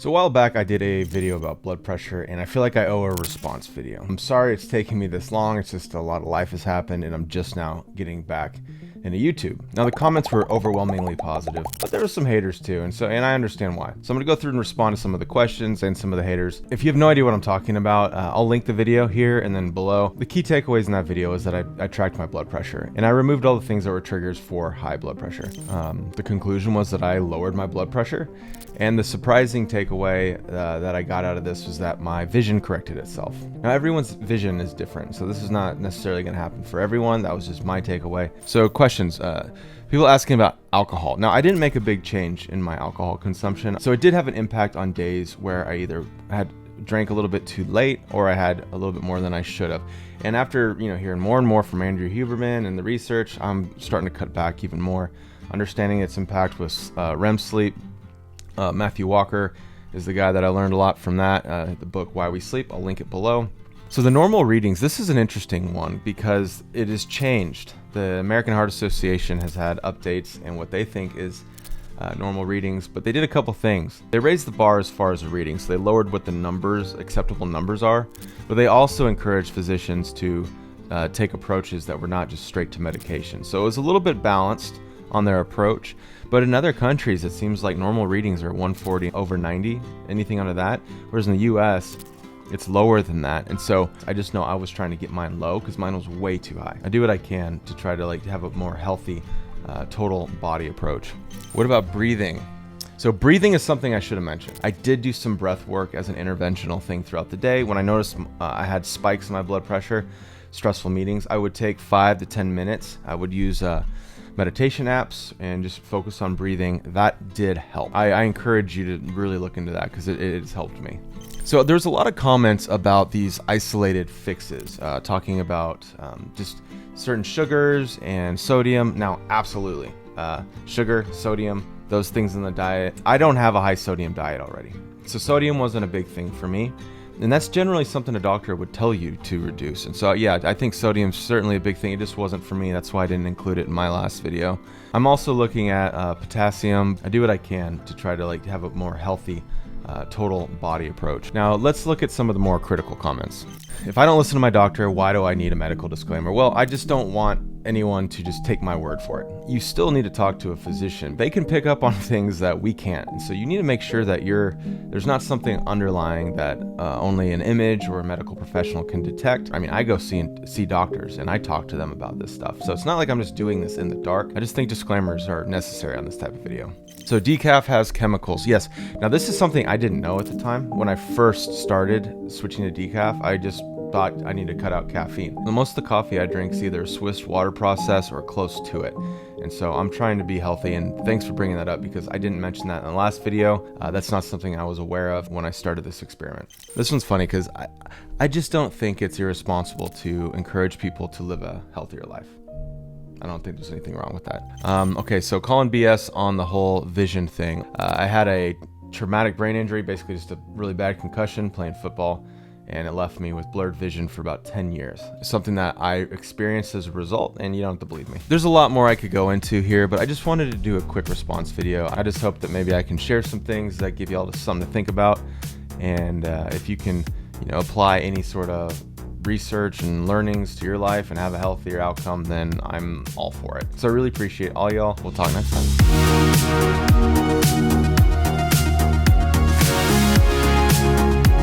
So a while back I did a video about blood pressure and I feel like I owe a response video. I'm sorry it's taking me this long, it's just a lot of life has happened and I'm just now getting back into YouTube. Now the comments were overwhelmingly positive, but there were some haters too, and I understand why. So I'm gonna go through and respond to some of the questions and some of the haters. If you have no idea what I'm talking about, I'll link the video here and then below. The key takeaways in that video is that I tracked my blood pressure and I removed all the things that were triggers for high blood pressure. The conclusion was that I lowered my blood pressure, and the surprising takeaway that I got out of this was that my vision corrected itself. Now everyone's vision is different, so this is not necessarily going to happen for everyone. That was just my takeaway. So questions, people asking about alcohol. Now I didn't make a big change in my alcohol consumption, so it did have an impact on days where I either had drank a little bit too late or I had a little bit more than I should have. And after hearing more and more from Andrew Huberman and the research, I'm starting to cut back even more, understanding its impact with REM sleep. Mathew Walker is the guy that I learned a lot from that, the book Why We Sleep. I'll link it below. So the normal readings, this is an interesting one because it has changed. The American Heart Association has had updates and what they think is normal readings, but they did a couple things. They raised the bar as far as the readings, so they lowered what the numbers, acceptable numbers are, but they also encouraged physicians to take approaches that were not just straight to medication. So it was a little bit balanced on their approach, but in other countries it seems like normal readings are 140 over 90, anything under that, whereas in the US it's lower than that. And so I just know I was trying to get mine low because mine was way too high. I do what I can to try to have a more healthy total body approach. What about breathing? So breathing is something I should have mentioned. I did do some breath work as an interventional thing throughout the day. When I noticed I had spikes in my blood pressure, stressful meetings, I would take 5 to 10 minutes. I would use meditation apps and just focus on breathing. That did help. I encourage you to really look into that because it has helped me. So there's a lot of comments about these isolated fixes, talking about just certain sugars and sodium. Now, absolutely, sugar, sodium, those things in the diet. I don't have a high sodium diet already. So sodium wasn't a big thing for me. And that's generally something a doctor would tell you to reduce. And so, yeah, I think sodium's certainly a big thing. It just wasn't for me. That's why I didn't include it in my last video. I'm also looking at potassium. I do what I can to try to have a more healthy total body approach. Now, let's look at some of the more critical comments. If I don't listen to my doctor, why do I need a medical disclaimer? Well, I just don't want anyone to just take my word for it. You still need to talk to a physician. They can pick up on things that we can't. And so you need to make sure that there's not something underlying that only an image or a medical professional can detect. I mean, I go see doctors and I talk to them about this stuff. So it's not like I'm just doing this in the dark. I just think disclaimers are necessary on this type of video. So decaf has chemicals. Yes. Now this is something I didn't know at the time. When I first started switching to decaf, I just thought I need to cut out caffeine. Most of the coffee I drink is either Swiss water process or close to it. And so I'm trying to be healthy, and thanks for bringing that up because I didn't mention that in the last video. That's not something I was aware of when I started this experiment. This one's funny because I just don't think it's irresponsible to encourage people to live a healthier life. I don't think there's anything wrong with that. Okay, so calling BS on the whole vision thing. I had a traumatic brain injury, basically just a really bad concussion playing football, and it left me with blurred vision for about 10 years. Something that I experienced as a result, and you don't have to believe me. There's a lot more I could go into here, but I just wanted to do a quick response video. I just hope that maybe I can share some things that give you all something to think about, and if you can apply any sort of research and learnings to your life and have a healthier outcome, then I'm all for it. So I really appreciate all y'all. We'll talk next time.